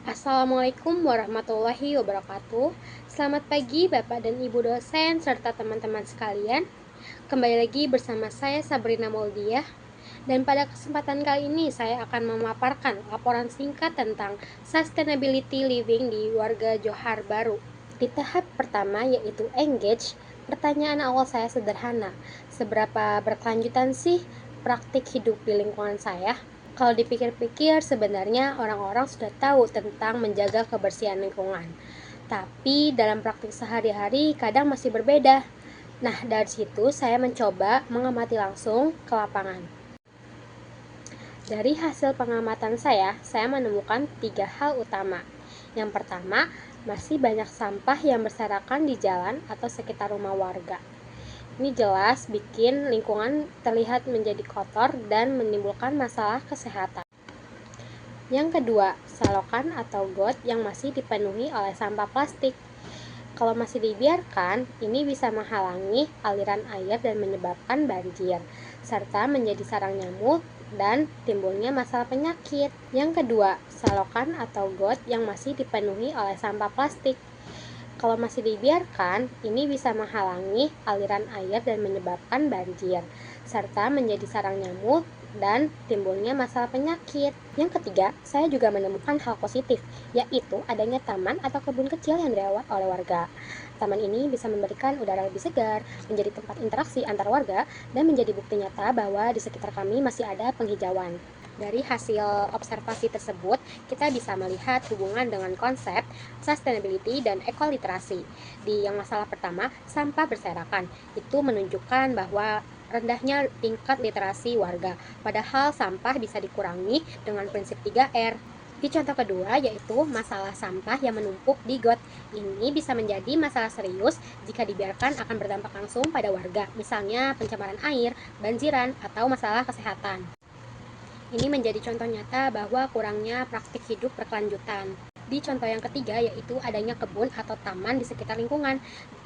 Assalamualaikum warahmatullahi wabarakatuh. Selamat pagi Bapak dan Ibu dosen serta teman-teman sekalian. Kembali lagi bersama saya Sabrina Moldiah. Dan pada kesempatan kali ini saya akan memaparkan laporan singkat tentang sustainability living di warga Johar Baru. Di tahap pertama yaitu engage, pertanyaan awal saya sederhana. Seberapa berkelanjutan sih praktik hidup di lingkungan saya? Kalau dipikir-pikir, sebenarnya orang-orang sudah tahu tentang menjaga kebersihan lingkungan. Tapi dalam praktik sehari-hari kadang masih berbeda. Nah, dari situ saya mencoba mengamati langsung ke lapangan. Dari hasil pengamatan saya menemukan 3 hal utama. Yang pertama, masih banyak sampah yang berserakan di jalan atau sekitar rumah warga. Ini jelas bikin lingkungan terlihat menjadi kotor dan menimbulkan masalah kesehatan. Yang kedua, selokan atau got yang masih dipenuhi oleh sampah plastik. Kalau masih dibiarkan, ini bisa menghalangi aliran air dan menyebabkan banjir, serta menjadi sarang nyamuk dan timbulnya masalah penyakit. Yang kedua, selokan atau got yang masih dipenuhi oleh sampah plastik. Kalau masih dibiarkan, ini bisa menghalangi aliran air dan menyebabkan banjir, serta menjadi sarang nyamuk dan timbulnya masalah penyakit. Yang ketiga, saya juga menemukan hal positif, yaitu adanya taman atau kebun kecil yang dirawat oleh warga. Taman ini bisa memberikan udara lebih segar, menjadi tempat interaksi antar warga, dan menjadi bukti nyata bahwa di sekitar kami masih ada penghijauan. Dari hasil observasi tersebut, kita bisa melihat hubungan dengan konsep sustainability dan ekoliterasi. Di yang masalah pertama, sampah berserakan. Itu menunjukkan bahwa rendahnya tingkat literasi warga. Padahal sampah bisa dikurangi dengan prinsip 3R. Di contoh kedua, yaitu masalah sampah yang menumpuk di got. Ini bisa menjadi masalah serius jika dibiarkan akan berdampak langsung pada warga, misalnya pencemaran air, banjiran, atau masalah kesehatan. Ini menjadi contoh nyata bahwa kurangnya praktik hidup berkelanjutan. Di contoh yang ketiga, yaitu adanya kebun atau taman di sekitar lingkungan.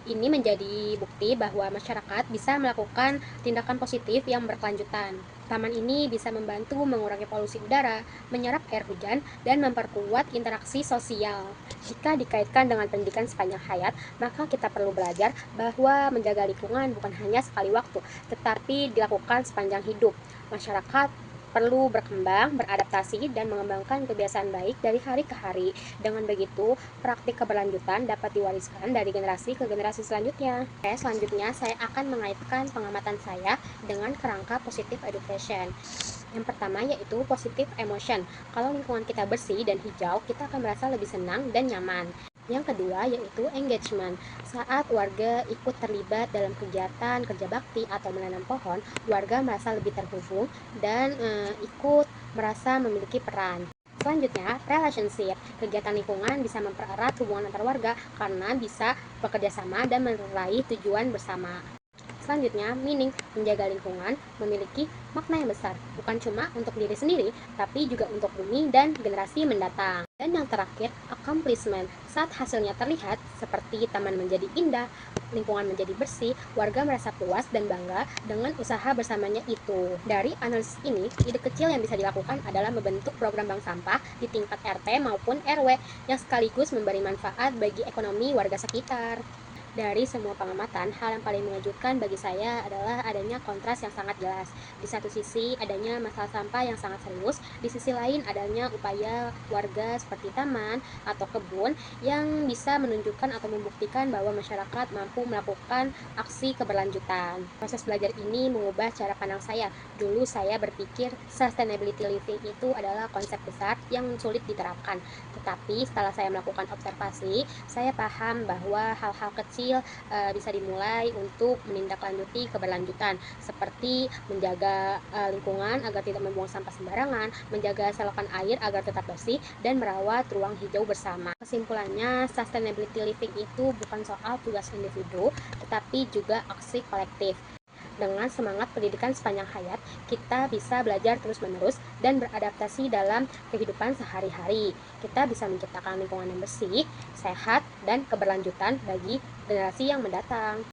Ini menjadi bukti bahwa masyarakat bisa melakukan tindakan positif yang berkelanjutan. Taman ini bisa membantu mengurangi polusi udara, menyerap air hujan, dan memperkuat interaksi sosial. Jika dikaitkan dengan pendidikan sepanjang hayat, maka kita perlu belajar bahwa menjaga lingkungan bukan hanya sekali waktu, tetapi dilakukan sepanjang hidup. Masyarakat perlu berkembang, beradaptasi, dan mengembangkan kebiasaan baik dari hari ke hari. Dengan begitu, praktik keberlanjutan dapat diwariskan dari generasi ke generasi selanjutnya. Selanjutnya, saya akan mengaitkan pengamatan saya dengan kerangka positive education. Yang pertama yaitu positive emotion. Kalau lingkungan kita bersih dan hijau, kita akan merasa lebih senang dan nyaman. Yang kedua yaitu engagement. Saat warga ikut terlibat dalam kegiatan kerja bakti atau menanam pohon, warga merasa lebih terhubung dan ikut merasa memiliki peran. Selanjutnya, relationship. Kegiatan lingkungan bisa mempererat hubungan antar warga karena bisa bekerja sama dan meraih tujuan bersama. Selanjutnya, meaning. Menjaga lingkungan memiliki makna yang besar, bukan cuma untuk diri sendiri, tapi juga untuk bumi dan generasi mendatang. Dan yang terakhir, accomplishment. Saat hasilnya terlihat, seperti taman menjadi indah, lingkungan menjadi bersih, warga merasa puas dan bangga dengan usaha bersamanya itu. Dari analisis ini, ide kecil yang bisa dilakukan adalah membentuk program bank sampah di tingkat RT maupun RW yang sekaligus memberi manfaat bagi ekonomi warga sekitar. Dari semua pengamatan, hal yang paling mengejutkan bagi saya adalah adanya kontras yang sangat jelas. Di satu sisi adanya masalah sampah yang sangat serius, di sisi lain adanya upaya warga seperti taman atau kebun yang bisa menunjukkan atau membuktikan bahwa masyarakat mampu melakukan aksi keberlanjutan. Proses belajar ini mengubah cara pandang saya. Dulu saya berpikir sustainability living itu adalah konsep besar yang sulit diterapkan. Tetapi setelah saya melakukan observasi, saya paham bahwa hal-hal kecil bisa dimulai untuk menindaklanjuti keberlanjutan, seperti menjaga lingkungan agar tidak membuang sampah sembarangan, menjaga selokan air agar tetap bersih, dan merawat ruang hijau bersama. Kesimpulannya, sustainability living itu bukan soal tugas individu, tetapi juga aksi kolektif. Dengan semangat pendidikan sepanjang hayat, kita bisa belajar terus-menerus dan beradaptasi dalam kehidupan sehari-hari. Kita bisa menciptakan lingkungan yang bersih, sehat, dan keberlanjutan bagi generasi yang mendatang.